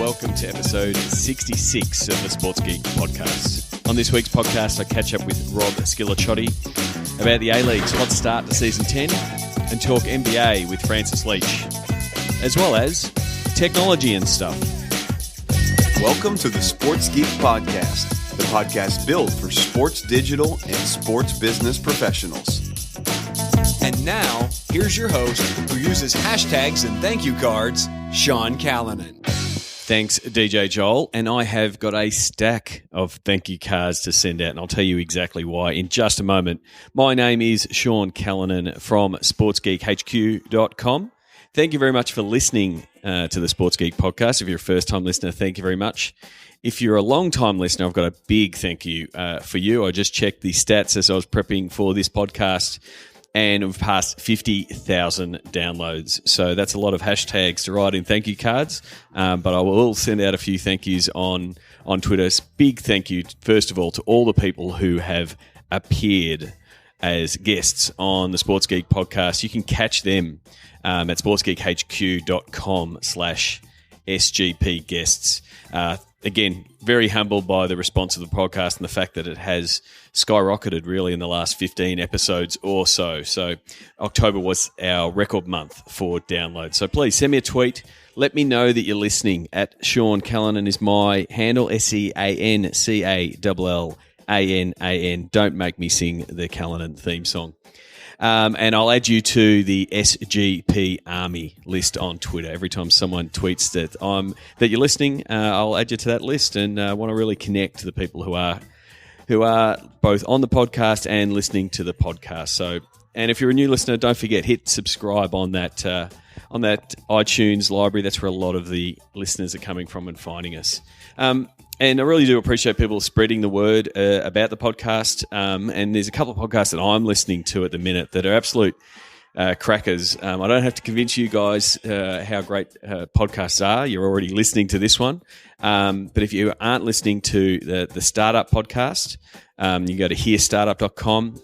welcome to episode 66 of the Sports Geek podcast. On this week's podcast, I catch up with Rob Squillacioti about the A-League's hot start to Season 10 and talk NBA with Francis Leach, as well as technology and stuff. Welcome to the Sports Geek podcast, the podcast built for sports digital and sports business professionals. And now, here's your host, who uses hashtags and thank you cards, Sean Callanan. Thanks, DJ Joel. And I have got a stack of thank you cards to send out, and I'll tell you exactly why in just a moment. My name is Sean Callanan from sportsgeekhq.com. Thank you very much for listening to the Sports Geek podcast. If you're a first-time listener, thank you very much. If you're a long-time listener, I've got a big thank you for you. I just checked the stats as I was prepping for this podcast, and we've passed 50,000 downloads. So that's a lot of hashtags to write in thank you cards. But I will send out a few thank yous on Twitter. Big thank you, first of all, to all the people who have appeared as guests on the Sports Geek podcast. You can catch them at sportsgeekhq.com/SGP guests. Again, very humbled by the response of the podcast and the fact that it has skyrocketed really in the last 15 episodes or so. So October was our record month for downloads. So please send me a tweet. Let me know that you're listening. At Sean Callanan is my handle, SeanCallanan. Don't make me sing the Callanan theme song. And I'll add you to the SGP Army list on Twitter. Every time someone tweets that you're listening, I'll add you to that list, and want to really connect to the people who are both on the podcast and listening to the podcast. So, and if you're a new listener, don't forget, hit subscribe on that iTunes library. That's where a lot of the listeners are coming from and finding us. And I really do appreciate people spreading the word about the podcast. And there's a couple of podcasts that I'm listening to at the minute that are absolute crackers. I don't have to convince you guys how great podcasts are. You're already listening to this one. But if you aren't listening to the Startup podcast, you can go to hearstartup.com.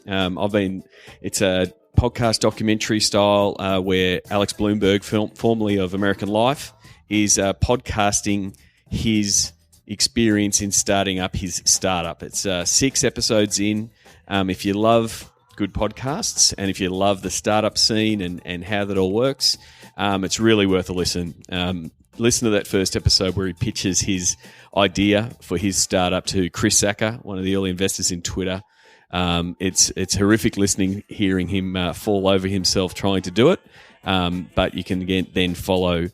It's a podcast documentary style where Alex Bloomberg, formerly of American Life, is podcasting his experience in starting up his startup. It's 6 episodes in. If you love good podcasts and if you love the startup scene and how that all works, it's really worth a listen. Listen to that first episode where he pitches his idea for his startup to Chris Sacca, one of the early investors in Twitter. It's horrific listening, hearing him fall over himself trying to do it. But you can then follow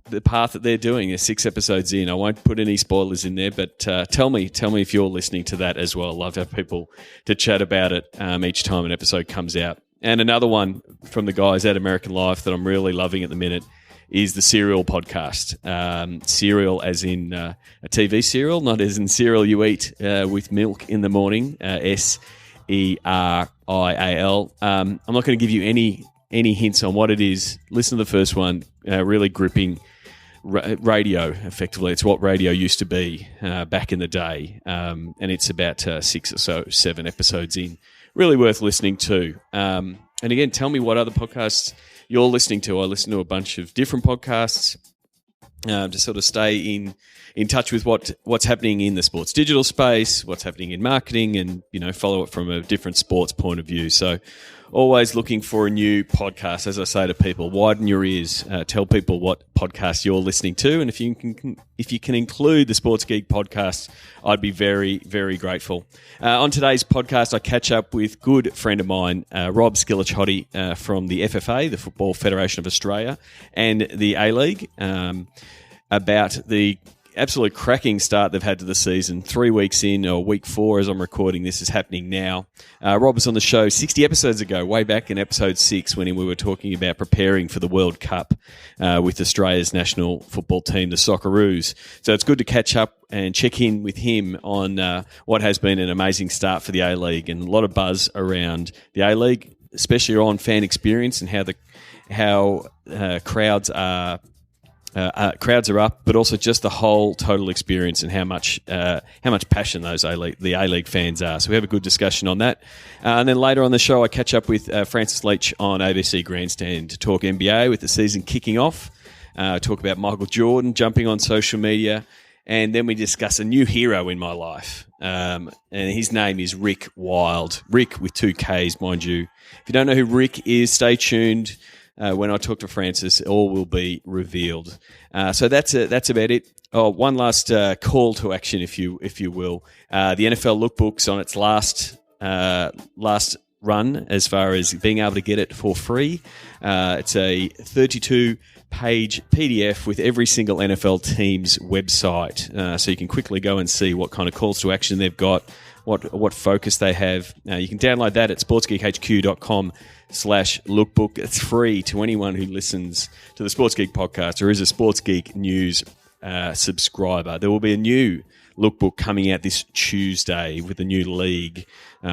the path that they're doing. They're 6 episodes in. I won't put any spoilers in there, but tell me if you're listening to that as well. I'd love to have people to chat about it each time an episode comes out. And another one from the guys at American Life that I'm really loving at the minute is the Serial podcast. Cereal as in a TV cereal, not as in cereal you eat with milk in the morning, Serial. I'm not going to give you any hints on what it is. Listen to the first one, really gripping radio, effectively. It's what radio used to be back in the day, and it's about 6 or so, 7 episodes in. Really worth listening to. And again, tell me what other podcasts you're listening to. I listen to a bunch of different podcasts to sort of stay in touch with what's happening in the sports digital space, what's happening in marketing, and follow it from a different sports point of view. So always looking for a new podcast. As I say to people, widen your ears. Tell people what podcast you're listening to, and if you can include the Sports Geek podcast, I'd be very, very grateful. On today's podcast, I catch up with good friend of mine, Rob Squillacioti from the FFA, the Football Federation of Australia, and the A-League, about the absolute cracking start they've had to the season. 3 weeks in, or week 4 as I'm recording this, is happening now. Rob was on the show 60 episodes ago, way back in episode 6, when we were talking about preparing for the World Cup with Australia's national football team, the Socceroos. So it's good to catch up and check in with him on what has been an amazing start for the A-League, and a lot of buzz around the A-League, especially on fan experience and how crowds are up, but also just the whole total experience and how much passion the A-League fans are. So we have a good discussion on that. And then later on the show, I catch up with Francis Leach on ABC Grandstand to talk NBA with the season kicking off. Talk about Michael Jordan jumping on social media. And then we discuss a new hero in my life. And his name is Rick Wild. Rick with 2 Ks, mind you. If you don't know who Rick is, stay tuned. When I talk to Francis, all will be revealed. So that's about it. Oh, one last call to action, if you will. The NFL Lookbook's on its last run as far as being able to get it for free. It's a 32-page PDF with every single NFL team's website, so you can quickly go and see what kind of calls to action they've got, what focus they have. You can download that at sportsgeekhq.com/lookbook. It's free to anyone who listens to the Sports Geek podcast or is a Sports Geek News subscriber. There will be a new lookbook coming out this Tuesday with the new league.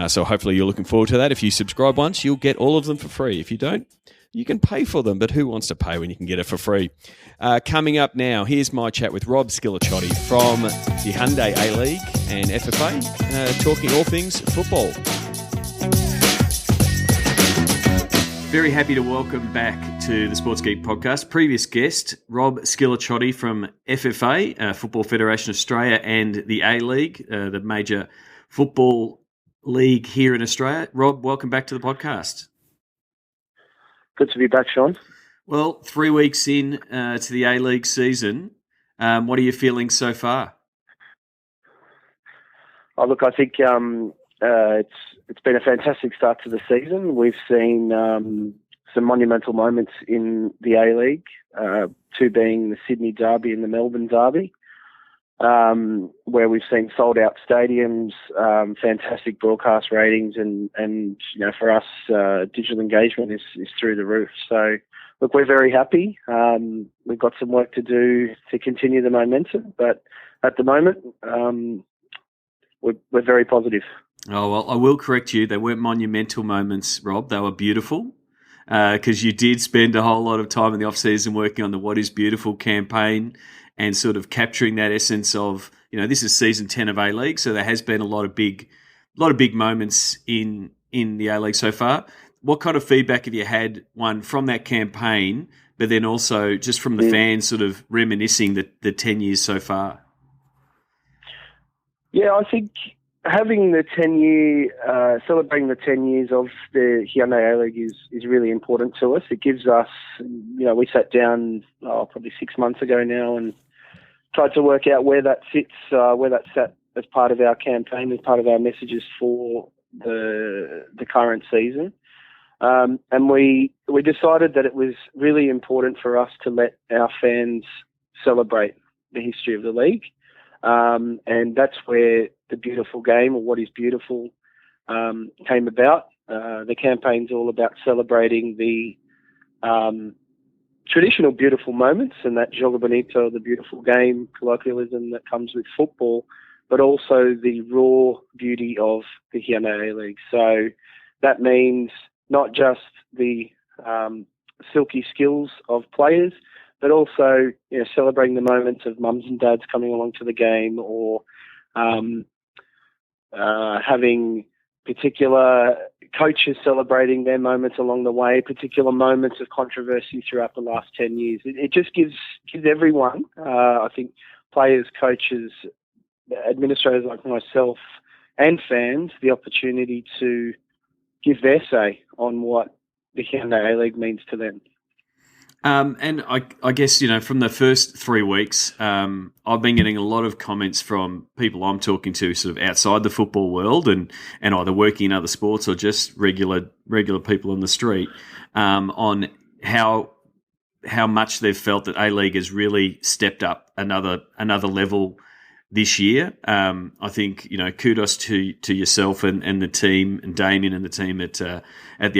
So hopefully you're looking forward to that. If you subscribe once, you'll get all of them for free. If you don't, you can pay for them, but who wants to pay when you can get it for free? Coming up now, here's my chat with Rob Squillacioti from the Hyundai A-League and FFA, talking all things football. Very happy to welcome back to the Sports Geek podcast. Previous guest, Rob Squillacioti from FFA, Football Federation Australia, and the A-League, the major football league here in Australia. Rob, welcome back to the podcast. Good to be back, Sean. Well, 3 weeks in to the A-League season, what are you feeling so far? Oh, look, I think it's been a fantastic start to the season. We've seen some monumental moments in the A-League, 2 being the Sydney Derby and the Melbourne Derby, where we've seen sold-out stadiums, fantastic broadcast ratings, and you know, for us, digital engagement is through the roof. So, look, we're very happy. We've got some work to do to continue the momentum, but at the moment, we're very positive. Oh, well, I will correct you. They weren't monumental moments, Rob. They were beautiful because you did spend a whole lot of time in the off-season working on the What is Beautiful campaign and sort of capturing that essence of, you know, this is season 10 of A-League, so there has been a lot of big moments in the A-League so far. What kind of feedback have you had, one, from that campaign, but then also just from the fans sort of reminiscing the 10 years so far? Yeah, I think having the 10-year, celebrating the 10 years of the Hyundai A-League is really important to us. It gives us, you know, we sat down probably 6 months ago now and tried to work out where that sits, where that sat as part of our campaign, as part of our messages for the current season. And we decided that it was really important for us to let our fans celebrate the history of the league. And that's where the beautiful game, or What is Beautiful, came about. The campaign's all about celebrating the traditional beautiful moments and that jogo bonito, the beautiful game colloquialism that comes with football, but also the raw beauty of the Hyundai A-League. So that means not just the silky skills of players, but also, you know, celebrating the moments of mums and dads coming along to the game, or having particular coaches celebrating their moments along the way, particular moments of controversy throughout the last 10 years. It just gives everyone, I think, players, coaches, administrators like myself, and fans, the opportunity to give their say on what the Hyundai A-League means to them. And I guess, you know, from the first 3 weeks, I've been getting a lot of comments from people I'm talking to sort of outside the football world and either working in other sports or just regular people on the street on how much they've felt that A-League has really stepped up another level this year. I think, you know, kudos to yourself and the team, and Damien and the team at the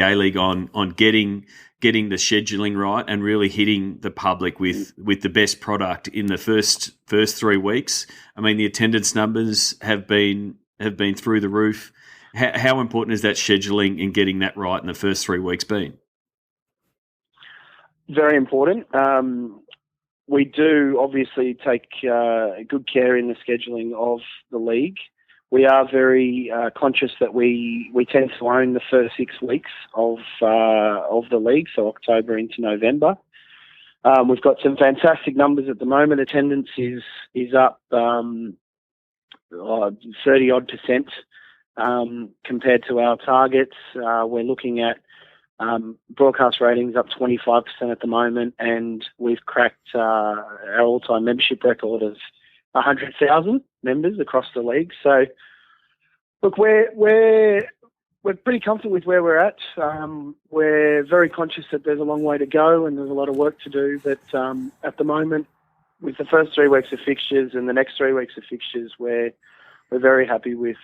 A-League on getting the scheduling right and really hitting the public with the best product in the first 3 weeks. I mean, the attendance numbers have been through the roof. How important is that scheduling and getting that right in the first 3 weeks been? Very important. We do obviously take good care in the scheduling of the league. We are very conscious that we tend to own the first 6 weeks of the league, so October into November. We've got some fantastic numbers at the moment. Attendance is up 30-odd% compared to our targets. We're looking at broadcast ratings up 25% at the moment, and we've cracked our all-time membership record of 100,000 members across the league. So, look, we're pretty comfortable with where we're at. We're very conscious that there's a long way to go and there's a lot of work to do. But at the moment, with the first 3 weeks of fixtures and the next 3 weeks of fixtures, we're very happy with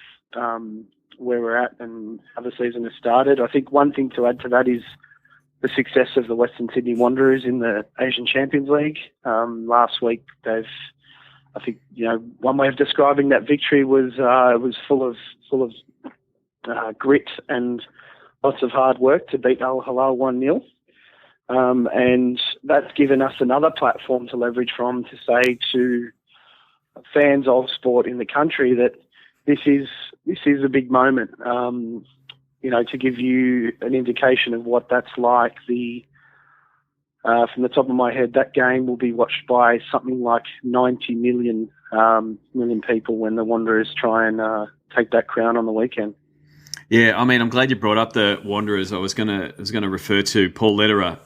where we're at and how the season has started. I think one thing to add to that is the success of the Western Sydney Wanderers in the Asian Champions League. Last week, I think one way of describing that victory was full of grit and lots of hard work to beat Al Hilal 1-0. And that's given us another platform to leverage from to say to fans of sport in the country that this is a big moment. To give you an indication of what that's like, from the top of my head, that game will be watched by something like 90 million people when the Wanderers try and take that crown on the weekend. Yeah, I mean, I'm glad you brought up the Wanderers. I was gonna refer to Paul Lederer,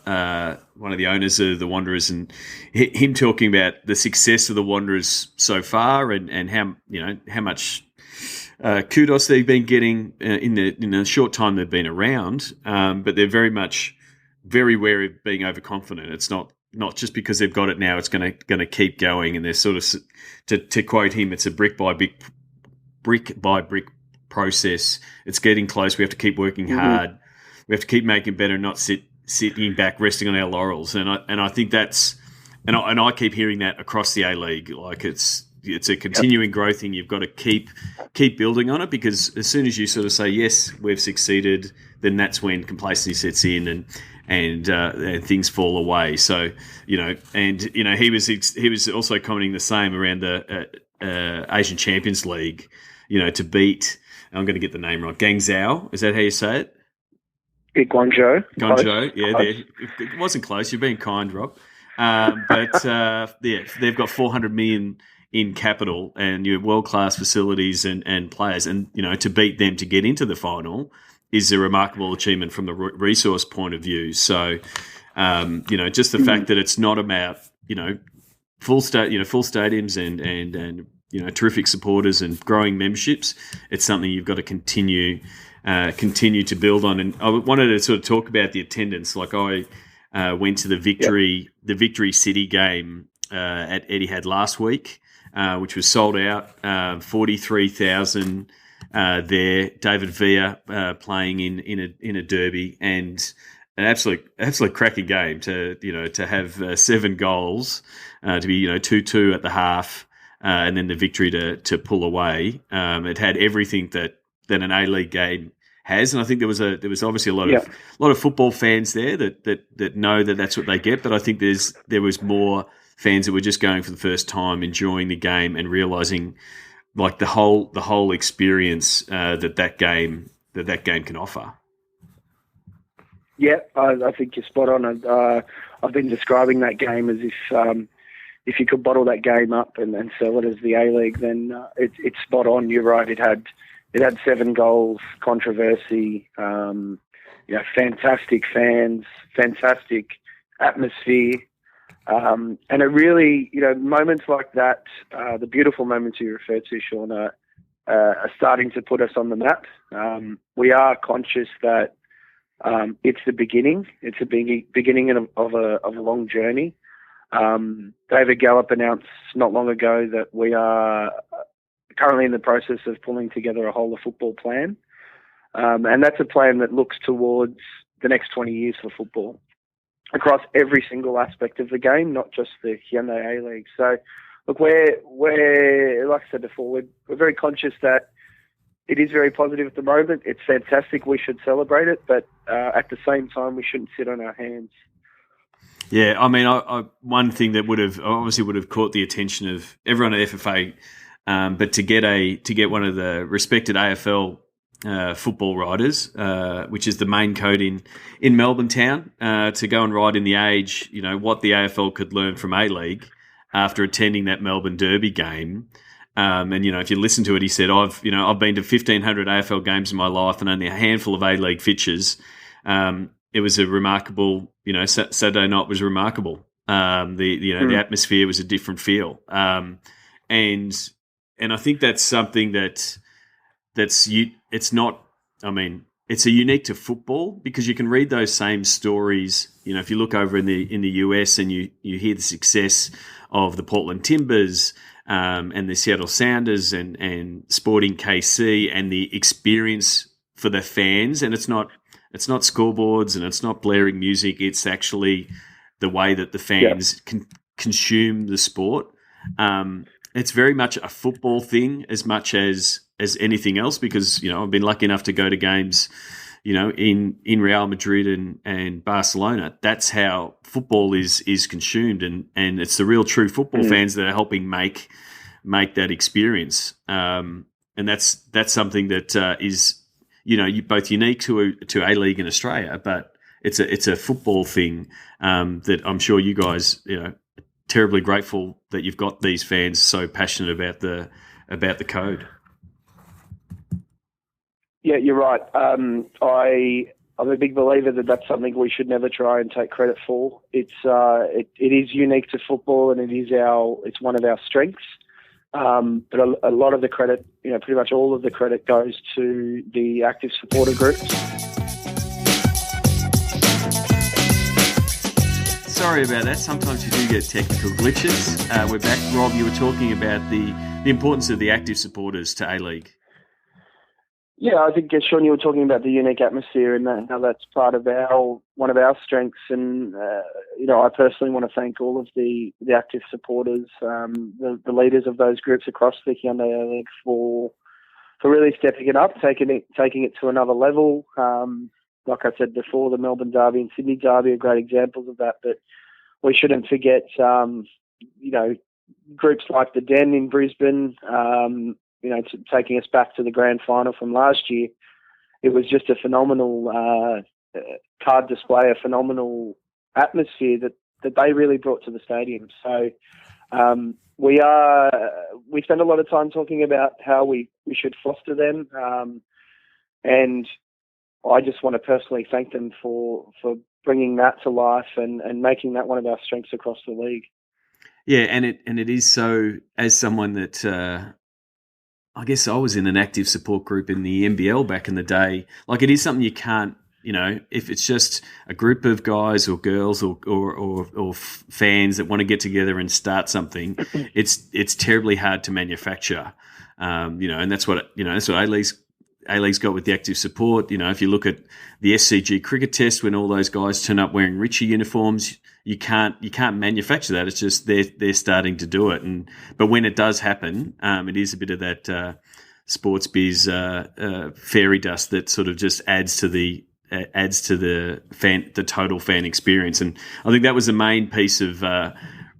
one of the owners of the Wanderers, and him talking about the success of the Wanderers so far, and how much kudos they've been getting in the short time they've been around. But they're very wary of being overconfident. It's not just because they've got it now; it's going to keep going. And they're sort of, to quote him, it's a brick by brick process. It's getting close. We have to keep working hard. We have to keep making better, not sitting back, resting on our laurels. And I think that's, and I keep hearing that across the A-League. Like it's a continuing growth thing. You've got to keep building on it, because as soon as you sort of say, yes, we've succeeded, then that's when complacency sets in and things fall away. So, he was also commenting the same around the Asian Champions League, to beat, I'm going to get the name right, Guangzhou. Is that how you say it? Guangzhou. Yeah. It wasn't close. You're being kind, Rob. But they've got 400 million in capital and world-class facilities and players. And, to beat them to get into the final is a remarkable achievement from the resource point of view. So, just the fact that it's not about, full stadiums and terrific supporters and growing memberships. It's something you've got to continue to build on. And I wanted to sort of talk about the attendance. Like I went to the Victory City game at Etihad last week, which was sold out. 43,000 there. David Villa playing in a derby, and an absolute cracking game to have 7 goals, to be 2-2 at the half. And then the victory to pull away. It had everything that an A-League game has, and I think there was obviously a lot of football fans there that know that that's what they get. But I think there was more fans that were just going for the first time, enjoying the game and realizing like the whole experience that game can offer. Yeah, I think you're spot on. I've been describing that game as if you could bottle that game up and sell it as the A-League, then it's spot on. You're right. It had 7 goals, controversy, fantastic fans, fantastic atmosphere, and it really, moments like that, the beautiful moments you refer to, Sean, are starting to put us on the map. We are conscious that it's the beginning. It's a beginning of a long journey. David Gallup announced not long ago that we are currently in the process of pulling together a whole of football plan. And that's a plan that looks towards the next 20 years for football across every single aspect of the game, not just the Hyundai A-League. So, look, we're like I said before, we're very conscious that it is very positive at the moment. It's fantastic. We should celebrate it. But at the same time, we shouldn't sit on our hands. Yeah, I mean, one thing that would have caught the attention of everyone at FFA, but to get one of the respected AFL football riders, which is the main code in Melbourne town, to go and ride in the Age, what the AFL could learn from A-League after attending that Melbourne Derby game. And if you listen to it, he said, I've been to 1,500 AFL games in my life and only a handful of A-League fixtures. It was a remarkable, Saturday night was remarkable. The atmosphere was a different feel. And I think that's something it's a unique to football, because you can read those same stories. If you look over in the US and you hear the success of the Portland Timbers and the Seattle Sounders and Sporting KC, and the experience for the fans, and it's not scoreboards and it's not blaring music. It's actually the way that the fans consume the sport. It's very much a football thing as much as anything else, because I've been lucky enough to go to games in Real Madrid and Barcelona. That's how football is consumed, and it's the real true football fans that are helping make that experience. And that's something that is both unique to A-League in Australia, but it's a football thing that I'm sure you guys terribly grateful that you've got these fans so passionate about the code. Yeah, you're right. I'm a big believer that that's something we should never try and take credit for. It is unique to football, and it's one of our strengths. But a lot of the credit, pretty much all of the credit, goes to the active supporter groups. Sorry about that. Sometimes you do get technical glitches. We're back. Rob, you were talking about the importance of the active supporters to A-League. Yeah, I think, Sean, you were talking about the unique atmosphere and how that's part of one of our strengths. And, I personally want to thank all of the active supporters, the leaders of those groups across the Hyundai A-League for really stepping it up, taking it to another level. Like I said before, the Melbourne Derby and Sydney Derby are great examples of that. But we shouldn't forget, groups like the Den in Brisbane, taking us back to the grand final from last year. It was just a phenomenal card display, a phenomenal atmosphere that they really brought to the stadium. So we spend a lot of time talking about how we should foster them, and I just want to personally thank them for bringing that to life and making that one of our strengths across the league. Yeah, and it is so, as someone that I guess I was in an active support group in the NBL back in the day. Like, it is something you can't, if it's just a group of guys or girls or fans that want to get together and start something, it's terribly hard to manufacture. And that's what A-League's got with the active support. If you look at the SCG cricket test, when all those guys turn up wearing Richie uniforms, you can't manufacture that. It's just they're starting to do it. But when it does happen, it is a bit of that sports biz fairy dust that sort of just adds to the total fan experience. And I think that was the main piece of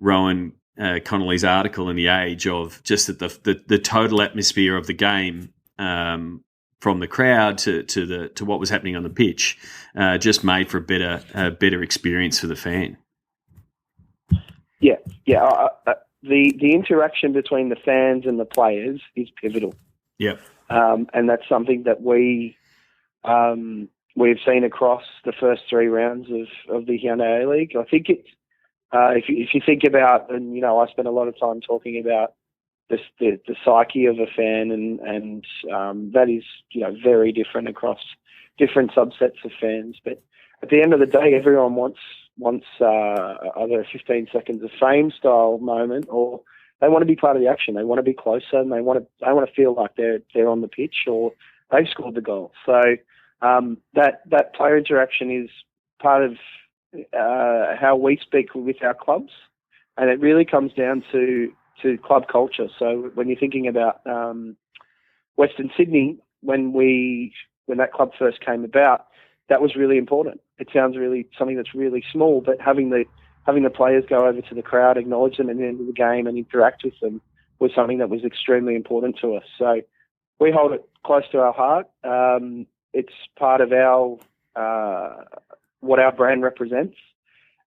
Rowan Connolly's article in the Age, of just that the total atmosphere of the game, from the crowd to what was happening on the pitch, just made for a better experience for the fan. Yeah. The interaction between the fans and the players is pivotal. Yeah. And that's something that we've seen across the first three rounds of the Hyundai A-League. I think it's if you think about, and I spend a lot of time talking about the psyche of a fan, and that is very different across different subsets of fans. But at the end of the day, everyone wants either a 15 seconds of fame style moment, or they want to be part of the action. They want to be closer, and they want to feel like they're on the pitch or they've scored the goal. So that player interaction is part of how we speak with our clubs, and it really comes down to club culture. So when you're thinking about Western Sydney, when that club first came about, that was really important. It sounds really something that's really small, but having the players go over to the crowd, acknowledge them at the end of the game, and interact with them was something that was extremely important to us. So we hold it close to our heart. It's part of our what our brand represents,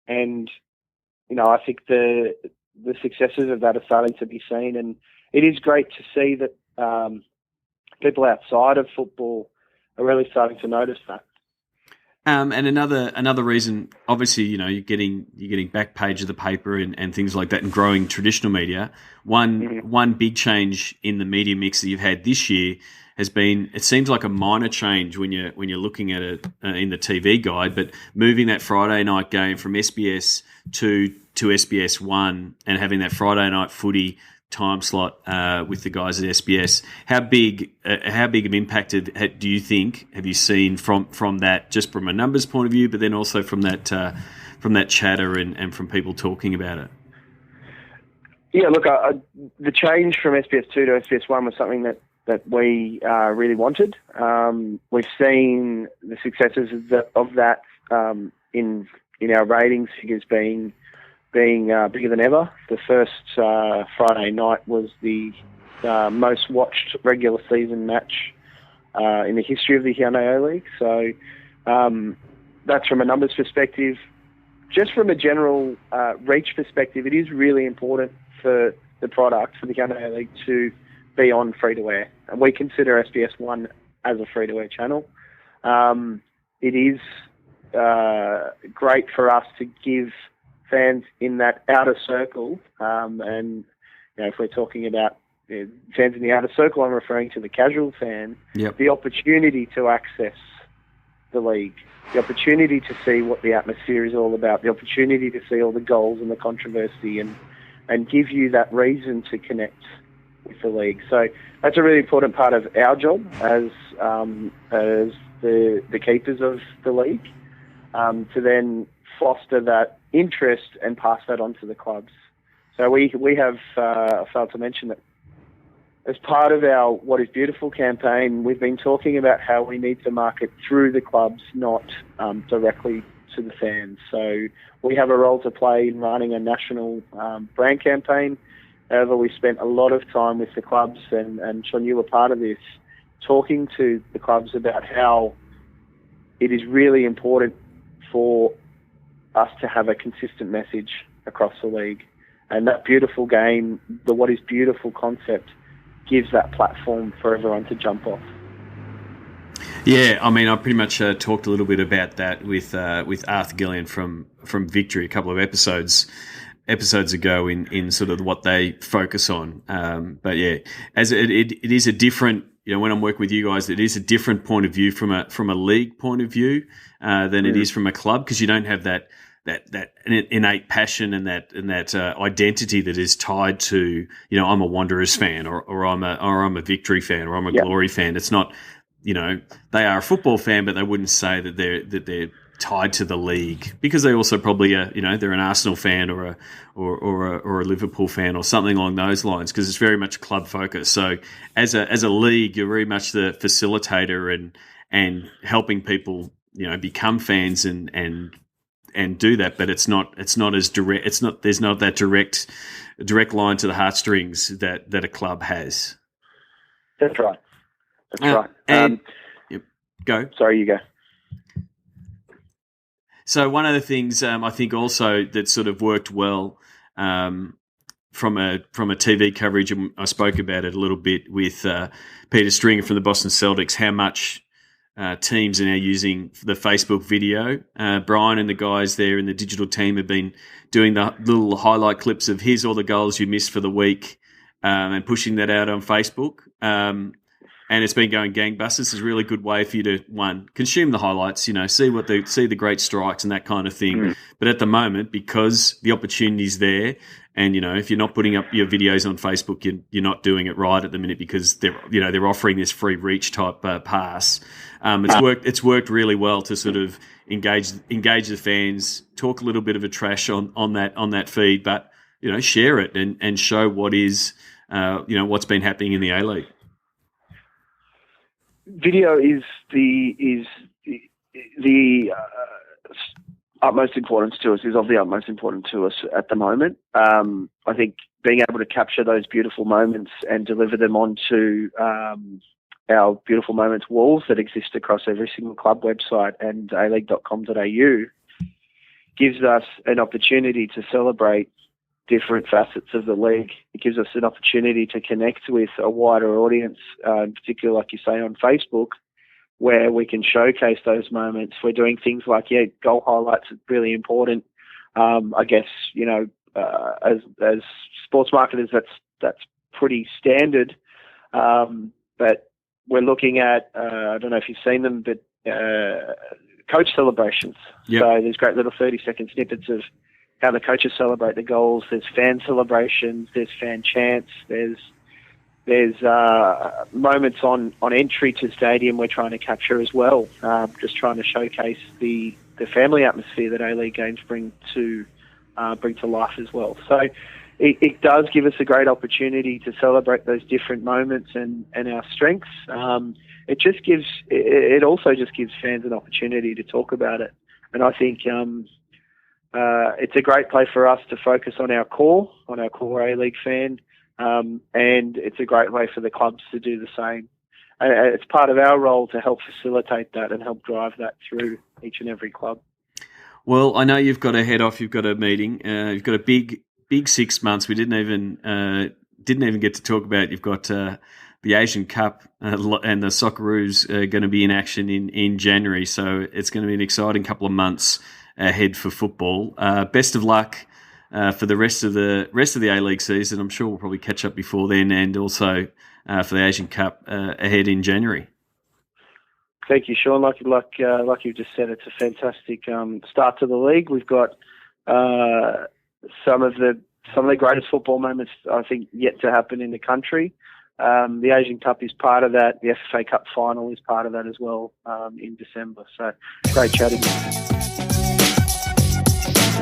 and I think the successes of that are starting to be seen, and it is great to see that people outside of football are really starting to notice that. And another reason, obviously, you're getting back page of the paper and things like that, and growing traditional media. One big change in the media mix that you've had this year has been, it seems like a minor change when you're looking at it in the TV guide, but moving that Friday night game from SBS to SBS One and having that Friday night footy time slot with the guys at SBS. How big of impact do you think have you seen from that, just from a numbers point of view, but then also from that chatter and from people talking about it? Yeah, look, the change from SBS 2 to SBS 1 was something that we really wanted. We've seen the successes of that in our ratings figures being bigger than ever. The first Friday night was the most watched regular season match in the history of the Hiano League. So that's from a numbers perspective. Just from a general reach perspective, it is really important for the product, for the Hiano League, to be on free-to-air. And we consider SBS 1 as a free-to-air channel. It is great for us to give fans in that outer circle, and if we're talking about fans in the outer circle, I'm referring to the casual fan, the opportunity to access the league, the opportunity to see what the atmosphere is all about, the opportunity to see all the goals and the controversy, and give you that reason to connect with the league. So that's a really important part of our job as the keepers of the league, to then foster that interest and pass that on to the clubs. So we have failed to mention that as part of our What is Beautiful campaign, we've been talking about how we need to market through the clubs, not directly to the fans. So we have a role to play in running a national brand campaign. However, we spent a lot of time with the clubs, and Sean, you were part of this, talking to the clubs about how it is really important for us to have a consistent message across the league. And that beautiful game, the What is Beautiful concept, gives that platform for everyone to jump off. Yeah, I mean, I pretty much talked a little bit about that with Arthur Gillian from Victory a couple of episodes ago in sort of what they focus on. But yeah, as it is a different, when I'm working with you guys, it is a different point of view from a league point of view than it is from a club, because you don't have that innate passion and that identity that is tied to, I'm a Wanderers fan or I'm a Victory fan or I'm a Glory fan. It's not, they are a football fan, but they wouldn't say that they're tied to the league, because they also probably are, they're an Arsenal fan or a Liverpool fan or something along those lines, because it's very much club focused. So as a league, you're very much the facilitator and helping people, become fans and do that, but it's not as direct. There's not that direct line to the heartstrings that a club has. That's right. Right. And go. Sorry, you go. So one of the things I think also that sort of worked well from a TV coverage, and I spoke about it a little bit with Peter Stringer from the Boston Celtics, how much teams are now using the Facebook video. Brian and the guys there in the digital team have been doing the little highlight clips of here's all the goals you missed for the week, and pushing that out on Facebook. And it's been going gangbusters. It's a really good way for you to, one, consume the highlights, see the great strikes and that kind of thing. But at the moment, because the opportunity's there, and if you're not putting up your videos on Facebook, you're not doing it right at the minute, because they're offering this free reach type pass. It's worked really well to sort of engage the fans, talk a little bit of a trash on that feed, but share it and show what is what's been happening in the A-League. Video is the utmost importance to us, is of the utmost importance to us at the moment. I think being able to capture those beautiful moments and deliver them onto our Beautiful Moments walls that exist across every single club website and aleague.com.au gives us an opportunity to celebrate different facets of the league. It gives us an opportunity to connect with a wider audience, in particular, like you say, on Facebook, where we can showcase those moments. We're doing things like, goal highlights are really important. I guess, as sports marketers, that's pretty standard. But we're looking at, I don't know if you've seen them, but coach celebrations. Yep. So there's great little 30-second snippets of how the coaches celebrate the goals. There's fan celebrations. There's fan chants. There's moments on entry to stadium we're trying to capture as well, just trying to showcase the family atmosphere that A-League games bring to life as well. So it does give us a great opportunity to celebrate those different moments and our strengths. It also just gives fans an opportunity to talk about it. And I think it's a great play for us to focus on our core A-League fan, and it's a great way for the clubs to do the same. It's part of our role to help facilitate that and help drive that through each and every club. Well, I know you've got to head off. You've got a meeting. You've got a big 6 months. We didn't even get to talk about. You've got the Asian Cup and the Socceroos are going to be in action in January. So it's going to be an exciting couple of months ahead for football. Best of luck for the rest of the A-League season. I'm sure we'll probably catch up before then, and also for the Asian Cup ahead in January. Thank you, Sean. Like you've just said, it's a fantastic start to the league. We've got some of the greatest football moments, I think, yet to happen in the country. The Asian Cup is part of that. The FFA Cup final is part of that as well in December. So great chatting.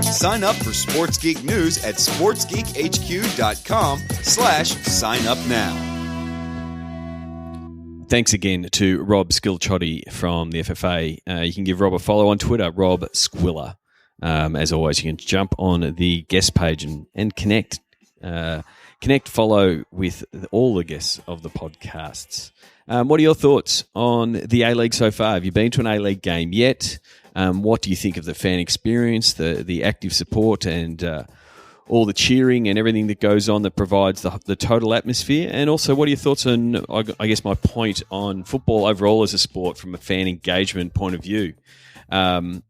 Sign up for Sports Geek News at sportsgeekhq.com/sign up now. Thanks again to Rob Squillacioti from the FFA. You can give Rob a follow on Twitter, Rob Squilla. As always, you can jump on the guest page and connect, follow with all the guests of the podcasts. What are your thoughts on the A-League so far? Have you been to an A-League game yet? What do you think of the fan experience, the active support, and all the cheering and everything that goes on that provides the total atmosphere? And also, what are your thoughts on, I guess, my point on football overall as a sport from a fan engagement point of view? I'm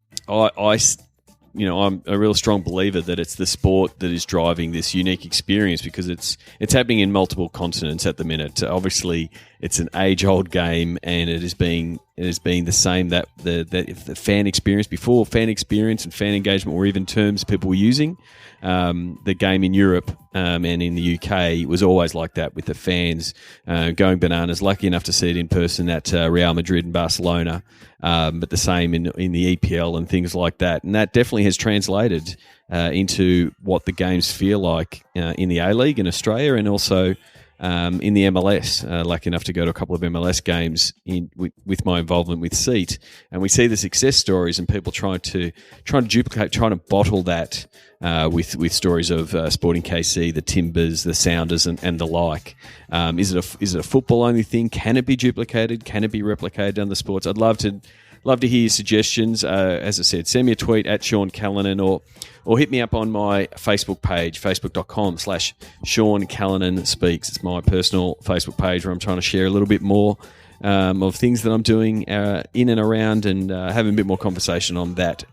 a real strong believer that it's the sport that is driving this unique experience, because it's happening in multiple continents at the minute. Obviously, it's an age-old game, and it has been the same that the fan experience before fan experience and fan engagement were even terms people were using. The game in Europe and in the UK was always like that, with the fans going bananas. Lucky enough to see it in person at Real Madrid and Barcelona, but the same in the EPL and things like that. And that definitely has translated into what the games feel like in the A-League in Australia, and also in the MLS. Lucky enough to go to a couple of MLS games with my involvement with Seat, and we see the success stories and people trying to duplicate, trying to bottle that with stories of Sporting KC, the Timbers, the Sounders, and the like. Is it a football only thing? Can it be duplicated? Can it be replicated in other sports? I'd love to hear your suggestions. As I said, send me a tweet at Sean Callanan, or hit me up on my Facebook page, facebook.com/Sean Callanan Speaks. It's my personal Facebook page where I'm trying to share a little bit more of things that I'm doing in and around, and having a bit more conversation on that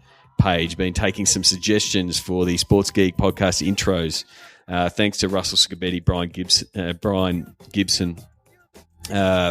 page. Been taking some suggestions for the Sports Geek podcast intros. Thanks to Russell Scabetti, Brian Gibson,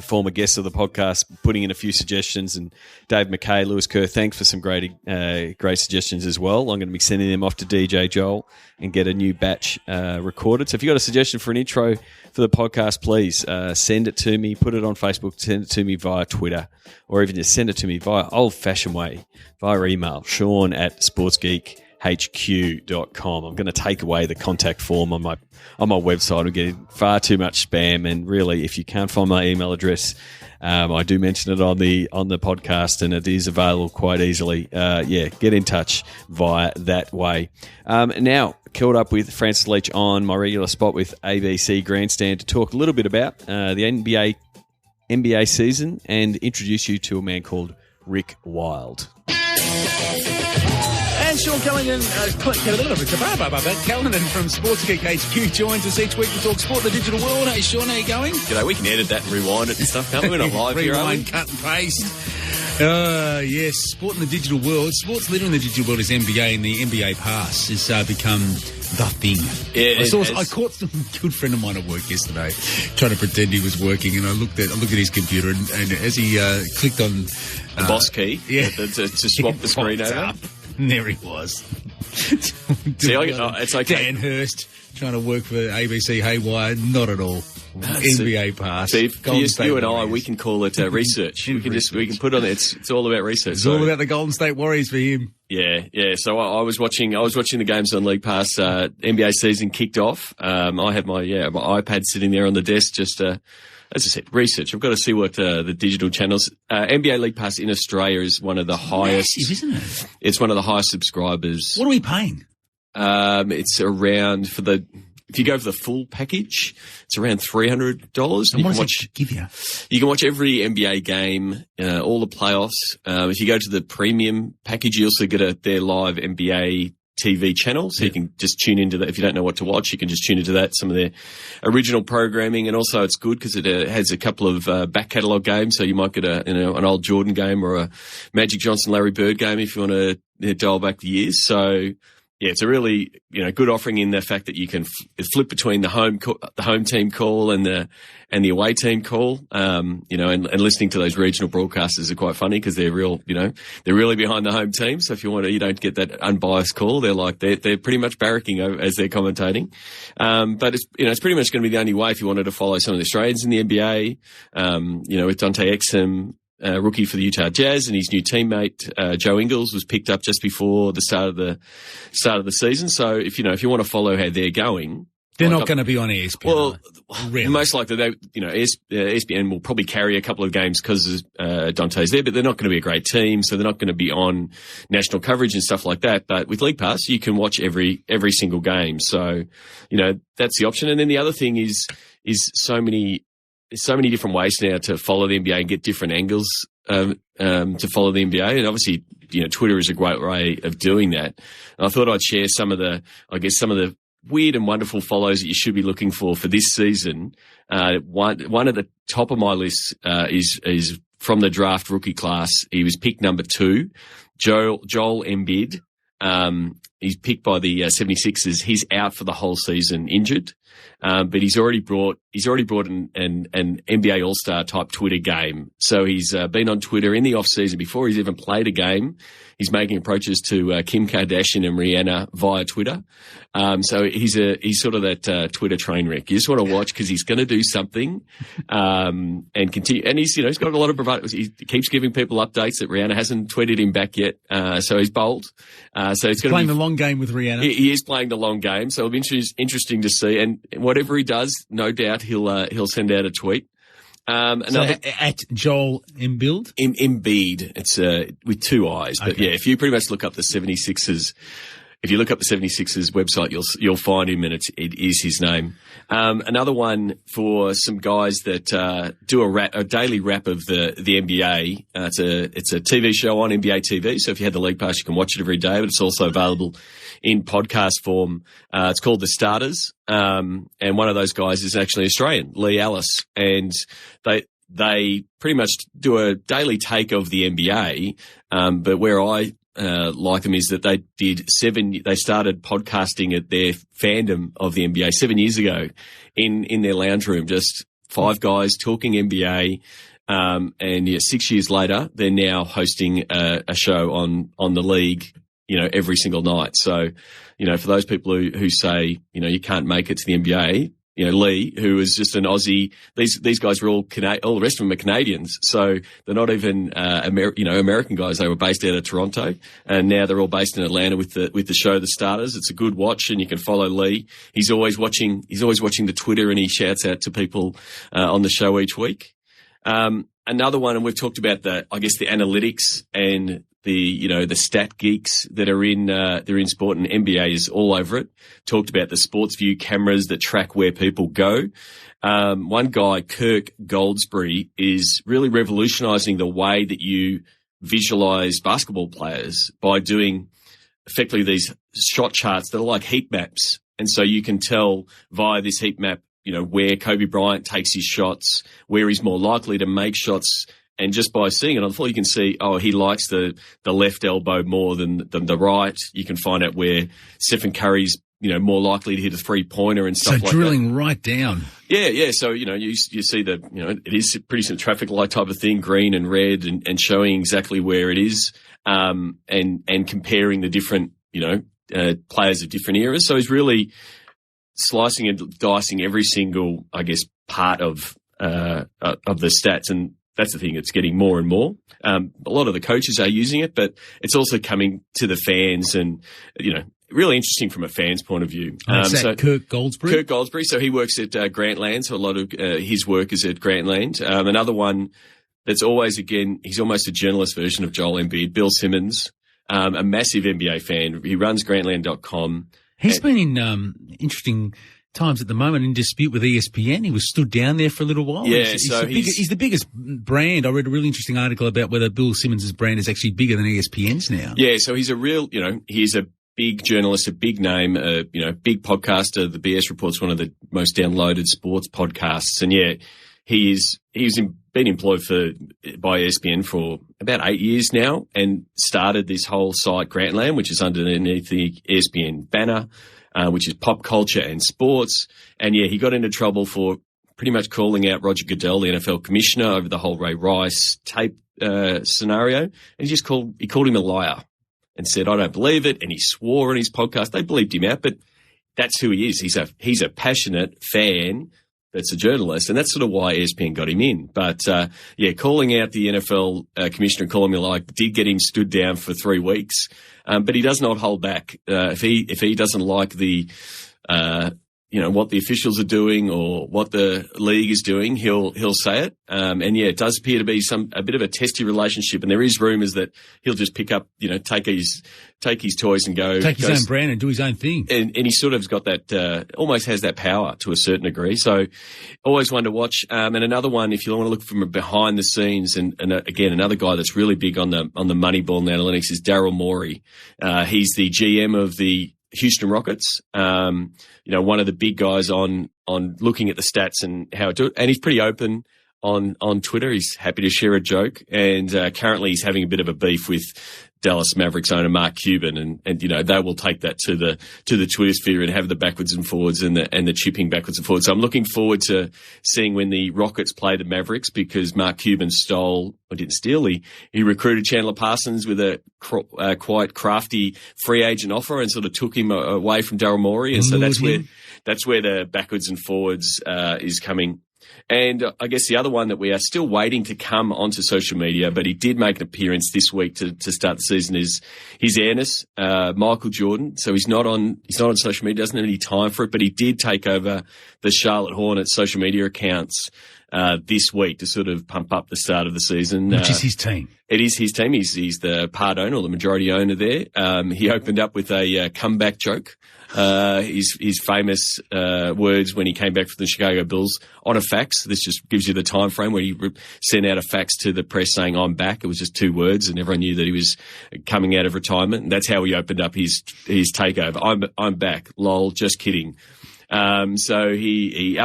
former guests of the podcast, putting in a few suggestions, and Dave McKay, Lewis Kerr, thanks for some great suggestions as well. I'm going to be sending them off to DJ Joel and get a new batch recorded. So if you've got a suggestion for an intro for the podcast, please send it to me, put it on Facebook, send it to me via Twitter, or even just send it to me via old-fashioned way, via email, sean@sportsgeekhq.com. I'm going to take away the contact form on my website. I'm getting far too much spam, and really, if you can't find my email address, I do mention it on the podcast, and it is available quite easily. Get in touch via that way. Now, caught up with Francis Leach on my regular spot with ABC Grandstand to talk a little bit about the NBA NBA season and introduce you to a man called Rick Wild. And Sean Callanan from Sports Geek HQ joins us each week to talk sport in the digital world. Hey, Sean, how you going? G'day, we can edit that and rewind it and stuff, can't we? We're not live here, are we? Rewind, cut and paste. Yes, sport in the digital world. Sports leader in the digital world is NBA, and the NBA Pass has become the thing. Yeah, I caught some good friend of mine at work yesterday trying to pretend he was working, and I looked at his computer, and as he clicked on the boss key, to swap the screen over. Up, and there he was. See, it's okay. Dan Hurst trying to work for ABC Haywire, not at all. NBA Pass. See, you and I, we can call it research. we can put on it. It's all about research. It's all about the Golden State Warriors for him. Yeah. So I was watching the games on League Pass. NBA season kicked off. I had my iPad sitting there on the desk, just as I said, research. I've got to see what the digital channels. NBA League Pass in Australia is one of the highest. Massive, isn't it? It's one of the highest subscribers. What are we paying? It's around if you go for the full package, it's around $300. And what does that give you? You can watch every NBA game, all the playoffs. If you go to the premium package, you also get their live NBA TV channel, so you can just tune into that. If you don't know what to watch, you can just tune into that, some of their original programming. And also it's good because it has a couple of back catalogue games, so you might get an old Jordan game or a Magic Johnson, Larry Bird game if you want to dial back the years. So yeah, it's a really good offering in the fact that you can flip between the home team call and the away team call. And listening to those regional broadcasters are quite funny because they're they're really behind the home team. So if you don't get that unbiased call, they're pretty much barracking as they're commentating. But it's pretty much going to be the only way if you wanted to follow some of the Australians in the NBA. With Dante Exum, rookie for the Utah Jazz, and his new teammate Joe Ingles was picked up just before the start of the season. So if you want to follow how they're going, they're not going to be on ESPN. Well, really? Most likely ESPN will probably carry a couple of games because Dante's there, but they're not going to be a great team, so they're not going to be on national coverage and stuff like that. But with League Pass, you can watch every single game. So that's the option. And then the other thing is so many different ways now to follow the NBA and get different angles to follow the NBA. And obviously, Twitter is a great way of doing that. And I thought I'd share some of the weird and wonderful follows that you should be looking for this season. One at the top of my list is from the draft rookie class. He was picked number 2, Joel Embiid. He's picked by the 76ers. He's out for the whole season, injured. But he's already brought an NBA All-Star type Twitter game. So he's been on Twitter in the off season before he's even played a game. He's making approaches to Kim Kardashian and Rihanna via Twitter. So he's sort of that Twitter train wreck. You just want to watch because he's going to do something and continue. And he's got a lot of bravado. He keeps giving people updates that Rihanna hasn't tweeted him back yet. So he's bold. So he's playing the long game with Rihanna. He is playing the long game. So it'll be interesting to see. And whatever he does, no doubt he'll send out a tweet. At Joel Embiid? Embiid. It's with 2 eyes. But okay. Yeah, if you pretty much look up the 76ers, if you look up the 76ers website, you'll find him, and it is his name. Another one for some guys that do a daily wrap of the NBA. It's a TV show on NBA TV. So if you had the League Pass, you can watch it every day. But it's also available in podcast form. It's called The Starters. And one of those guys is actually Australian, Lee Ellis, and they pretty much do a daily take of the NBA. But where I like them is that they started podcasting at their fandom of the NBA 7 years ago in their lounge room, just 5 guys talking NBA. And 6 years later, they're now hosting a show on the league, every single night. So, for those people who say, you can't make it to the NBA, Lee, who is just an Aussie. These guys were all the rest of them are Canadians, so they're not even American guys. They were based out of Toronto, and now they're all based in Atlanta with the show The Starters. It's a good watch, and you can follow Lee. He's always watching the Twitter, and he shouts out to people on the show each week. Another one, and we've talked about the analytics and the stat geeks that are they're in sport, and NBA is all over it. Talked about the Sports View cameras that track where people go. One guy, Kirk Goldsberry, is really revolutionizing the way that you visualize basketball players by doing effectively these shot charts that are like heat maps. And so you can tell via this heat map, where Kobe Bryant takes his shots, where he's more likely to make shots. And just by seeing it on the floor, you can see, he likes the left elbow more than the right. You can find out where Stephen Curry's, more likely to hit a 3-pointer and stuff like that. So drilling right down. Yeah. So, you see it is pretty some traffic light type of thing, green and red, and showing exactly where it is, and comparing the different, players of different eras. So he's really slicing and dicing every single, I guess, part of the stats. And that's the thing, it's getting more and more. A lot of the coaches are using it, but it's also coming to the fans and, really interesting from a fan's point of view. So Kirk Goldsberry? Kirk Goldsberry. So he works at Grantland. So a lot of his work is at Grantland. Another one that's always, again, he's almost a journalist version of Joel Embiid, Bill Simmons, a massive NBA fan. He runs Grantland.com. He's been in interesting times at the moment in dispute with ESPN. He was stood down there for a little while. Yeah, he's the biggest brand. I read a really interesting article about whether Bill Simmons' brand is actually bigger than ESPN's now. Yeah, so he's a real, he's a big journalist, a big name, big podcaster. The BS Report's one of the most downloaded sports podcasts. And yeah, he's been employed by ESPN for about 8 years now, and started this whole site, Grantland, which is underneath the ESPN banner, which is pop culture and sports. And yeah, he got into trouble for pretty much calling out Roger Goodell, the NFL commissioner, over the whole Ray Rice tape scenario. And he called him a liar and said, "I don't believe it." And he swore on his podcast. They believed him out, but that's who he is. He's a passionate fan that's a journalist, and that's sort of why ESPN got him in. But calling out the NFL commissioner and calling him a liar did get him stood down for 3 weeks. But he does not hold back. If he doesn't like the what the officials are doing or what the league is doing, he'll say it. And yeah, it does appear to be a bit of a testy relationship. And there is rumours that he'll just pick up, take his toys and go. Take his own brand and do his own thing. And he sort of's got that, almost has that power to a certain degree. So always one to watch. And another one, if you want to look from behind the scenes, and again, another guy that's really big on the Moneyball and analytics is Daryl Morey. He's the GM of the Houston Rockets, one of the big guys on looking at the stats and how it do it. And he's pretty open on Twitter. He's happy to share a joke. And currently he's having a bit of a beef with Dallas Mavericks owner Mark Cuban, and they will take that to the Twitter sphere and have the backwards and forwards and the chipping backwards and forwards. So I'm looking forward to seeing when the Rockets play the Mavericks, because Mark Cuban didn't steal. He recruited Chandler Parsons with a quite crafty free agent offer and sort of took him away from Daryl Morey, and so that's where the backwards and forwards is coming. And I guess the other one that we are still waiting to come onto social media, but he did make an appearance this week to start the season, is his heiress, Michael Jordan. So he's not on social media, doesn't have any time for it, but he did take over the Charlotte Hornets social media accounts this week to sort of pump up the start of the season. Which is his team. It is his team. He's the part owner, or the majority owner there. He opened up with a comeback joke. His famous words when he came back from the Chicago Bulls on a fax. This just gives you the time frame where he sent out a fax to the press saying, "I'm back." It was just 2 words, and everyone knew that he was coming out of retirement. And that's how he opened up his takeover. I'm back. Lol. Just kidding. So he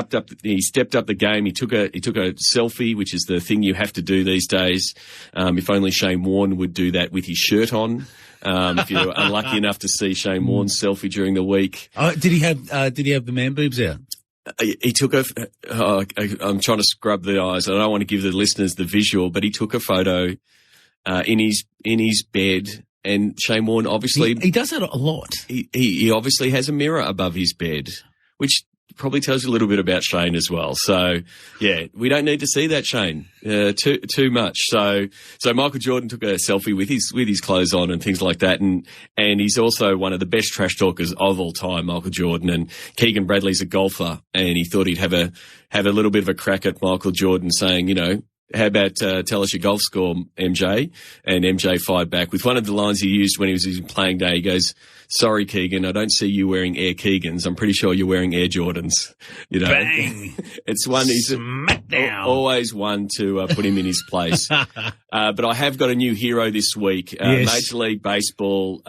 stepped up the game. He took a selfie, which is the thing you have to do these days. If only Shane Warne would do that with his shirt on. If you're unlucky enough to see Shane Warne's selfie during the week. Did he have the man boobs out? He took I'm trying to scrub the eyes. I don't want to give the listeners the visual, but he took a photo, in his bed. And Shane Warne obviously he does that a lot. He obviously has a mirror above his bed, which probably tells you a little bit about Shane as well. So yeah, we don't need to see that, Shane, too much. So Michael Jordan took a selfie with his clothes on and things like that, and he's also one of the best trash talkers of all time, Michael Jordan. And Keegan Bradley's a golfer, and he thought he'd have a little bit of a crack at Michael Jordan, saying, how about tell us your golf score, MJ? And MJ fired back with one of the lines he used when he was using playing day. He goes, "Sorry, Keegan, I don't see you wearing Air Keegans. I'm pretty sure you're wearing Air Jordans." You know, Bang! It's one. He's Smackdown. always one to put him in his place. But I have got a new hero this week. Yes. Major League Baseball.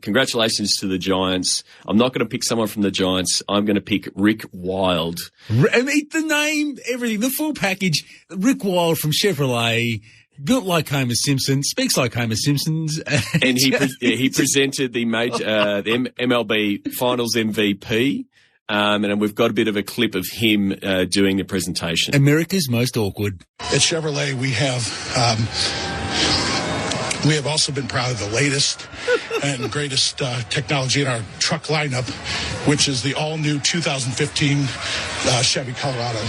Congratulations to the Giants. I'm not going to pick someone from the Giants. I'm going to pick Rick Wilde. I mean, the name, everything, the full package. Rick Wilde from Chevrolet, built like Homer Simpson, speaks like Homer Simpson's. And he presented the major the MLB Finals MVP. And we've got a bit of a clip of him doing the presentation. America's most awkward. At Chevrolet, we have also been proud of the latest and greatest technology in our truck lineup, which is the all-new 2015 Chevy Colorado.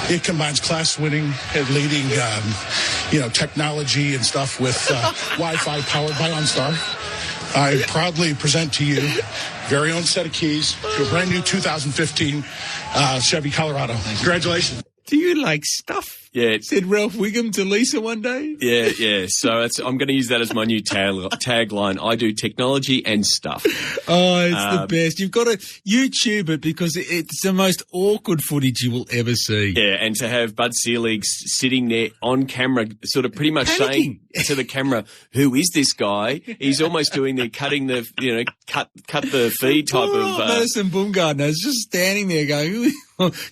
It combines class-winning and leading, technology and stuff with Wi-Fi powered by OnStar. I proudly present to you very own set of keys to a brand new 2015 Chevy Colorado. Congratulations. Do you like stuff? Yeah. Said Ralph Wiggum to Lisa one day. Yeah. So I'm going to use that as my new tagline. I do technology and stuff. Oh, it's the best. You've got to YouTube it because it's the most awkward footage you will ever see. Yeah, and to have Bud Selig sitting there on camera, sort of pretty much saying to the camera, "Who is this guy?" He's almost doing the cutting the, cut the feed type of. Madison Bumgardner is just standing there going,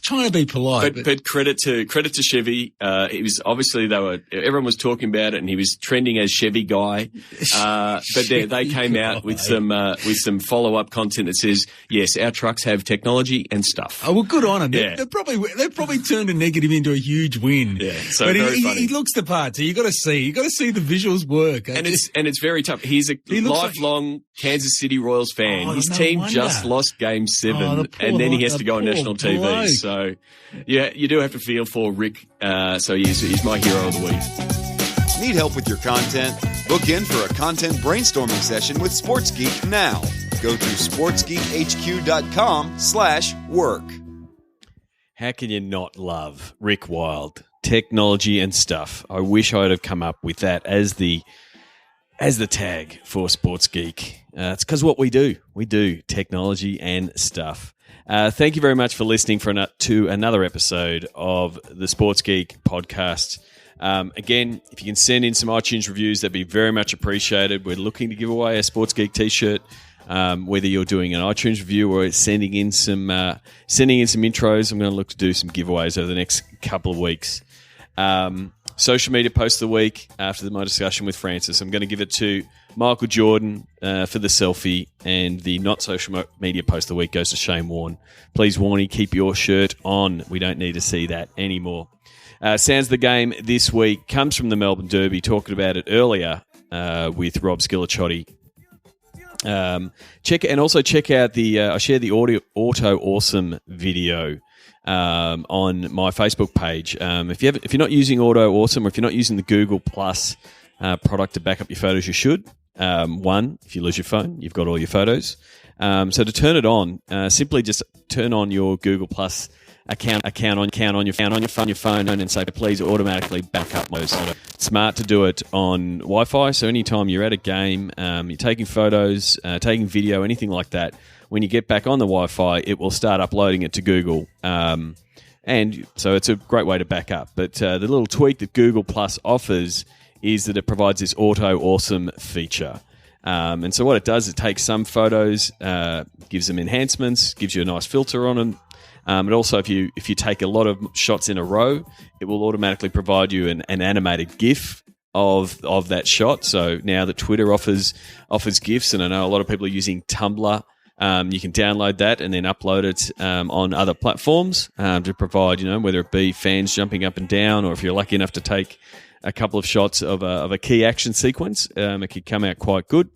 trying to be polite. But credit to Chevy. It was obviously everyone was talking about it, and he was trending as Chevy guy. But they came out with some follow up content that says, yes, our trucks have technology and stuff. Oh well, good on him. Yeah. They've probably turned a negative into a huge win. Yeah, so but very funny. He looks the part. So you got to see the visuals work. And it's very tough. He's a lifelong Kansas City Royals fan. His team just lost Game 7, and then he has to go on national TV. Bloke. So, yeah, you do have to feel for Rick. So he's my hero of the week. Need help with your content? Book in for a content brainstorming session with Sports Geek now. Go to sportsgeekhq.com/work. How can you not love Rick Wilde? Technology and stuff. I wish I'd have come up with that as the tag for Sports Geek. It's because what we do. We do technology and stuff. Thank you very much for listening to another episode of the Sports Geek podcast. Again, if you can send in some iTunes reviews, that'd be very much appreciated. We're looking to give away a Sports Geek t-shirt, whether you're doing an iTunes review or sending in some intros. I'm going to look to do some giveaways over the next couple of weeks. Social media post of the week after my discussion with Francis. I'm going to give it to Michael Jordan for the selfie, and the not social media post of the week goes to Shane Warne. Please, Warney, keep your shirt on. We don't need to see that anymore. Sounds of the game this week comes from the Melbourne Derby. Talking about it earlier with Rob Squillacioti. Check out the I shared the Auto Awesome video on my Facebook page. If you're not using Auto Awesome, or if you're not using the Google Plus product to back up your photos, you should. If you lose your phone, you've got all your photos. So to turn it on, simply just turn on your Google Plus account on your phone, and say, please automatically back up those. It's smart to do it on Wi-Fi. So anytime you're at a game, you're taking photos, taking video, anything like that, when you get back on the Wi-Fi, it will start uploading it to Google. And so it's a great way to back up. But the little tweak that Google Plus offers is that it provides this Auto Awesome feature. And so what it does, it takes some photos, gives them enhancements, gives you a nice filter on them. And also, if you take a lot of shots in a row, it will automatically provide you an animated GIF of that shot. So now that Twitter offers GIFs, and I know a lot of people are using Tumblr, you can download that and then upload it on other platforms to provide, whether it be fans jumping up and down, or if you're lucky enough to take a couple of shots of a key action sequence, it could come out quite good.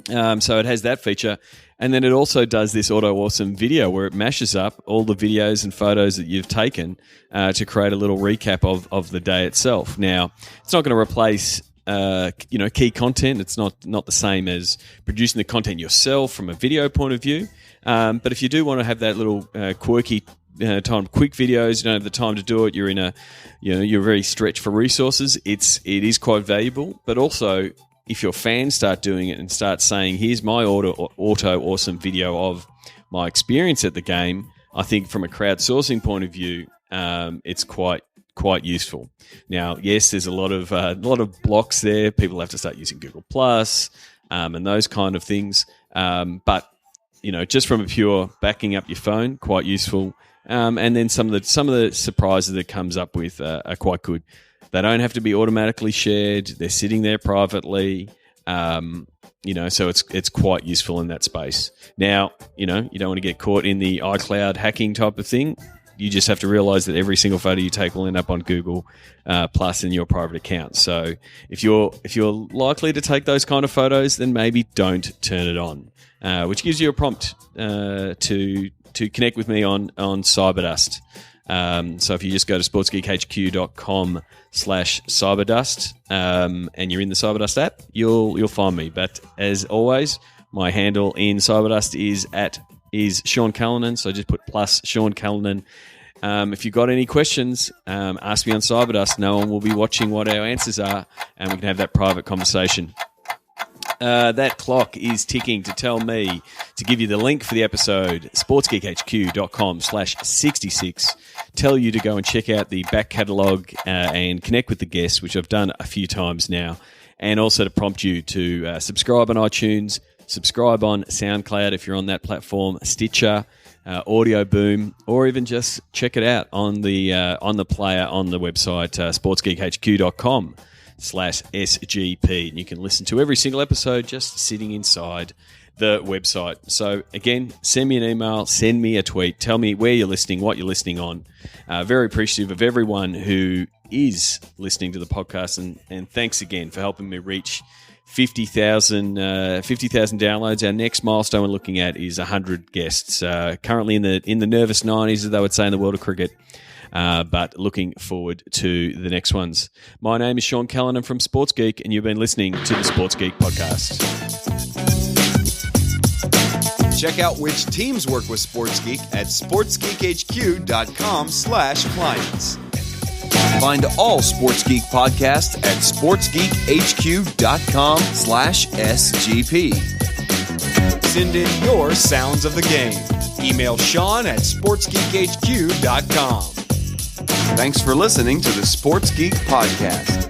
So it has that feature. And then it also does this Auto Awesome video where it mashes up all the videos and photos that you've taken to create a little recap of the day itself. Now, it's not going to replace key content. It's not the same as producing the content yourself from a video point of view. But if you do want to have that little quirky time quick videos, you don't have the time to do it, you're very stretched for resources, it is quite valuable. But also, if your fans start doing it and start saying, here's my auto awesome video of my experience at the game, I think from a crowdsourcing point of view, it's quite useful. Now, yes, there's a lot of blocks there. People have to start using Google Plus and those kind of things. But just from a pure backing up your phone, quite useful. And then some of the surprises that comes up with are quite good. They don't have to be automatically shared. They're sitting there privately. So it's quite useful in that space. Now, you don't want to get caught in the iCloud hacking type of thing. You just have to realize that every single photo you take will end up on Google Plus in your private account. So if you're likely to take those kind of photos, then maybe don't turn it on. Which gives you a prompt to connect with me on Cyberdust. So if you just go to sportsgeekhq.com/cyberdust and you're in the Cyberdust app, you'll find me. But as always, my handle in Cyberdust is Sean Callanan. So just put plus Sean Callanan. If you've got any questions, ask me on Cyberdust. No one will be watching what our answers are, and we can have that private conversation. That clock is ticking to tell me to give you the link for the episode, sportsgeekhq.com/66. Tell you to go and check out the back catalogue and connect with the guests, which I've done a few times now, and also to prompt you to subscribe on iTunes, subscribe on SoundCloud if you're on that platform, Stitcher, Audio Boom, or even just check it out on the player on the website, sportsgeekhq.com/SGP. And you can listen to every single episode just sitting inside the website. So again, send me an email, send me a tweet, tell me where you're listening, what you're listening on. Very appreciative of everyone who is listening to the podcast, and thanks again for helping me reach 50,000 downloads. Our next milestone we're looking at is 100 guests. Currently in the nervous 90s, as they would say in the world of cricket. But looking forward to the next ones. My name is Sean Callanan from Sports Geek, and you've been listening to the Sports Geek Podcast. Check out which teams work with Sports Geek at sportsgeekhq.com/clients. Find all Sports Geek podcasts at sportsgeekhq.com/SGP. Send in your sounds of the game. Email Sean at sportsgeekhq.com. Thanks for listening to the Sports Geek Podcast.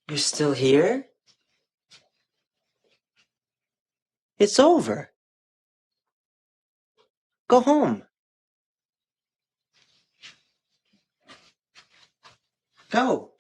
You're still here? It's over. Go home. Go.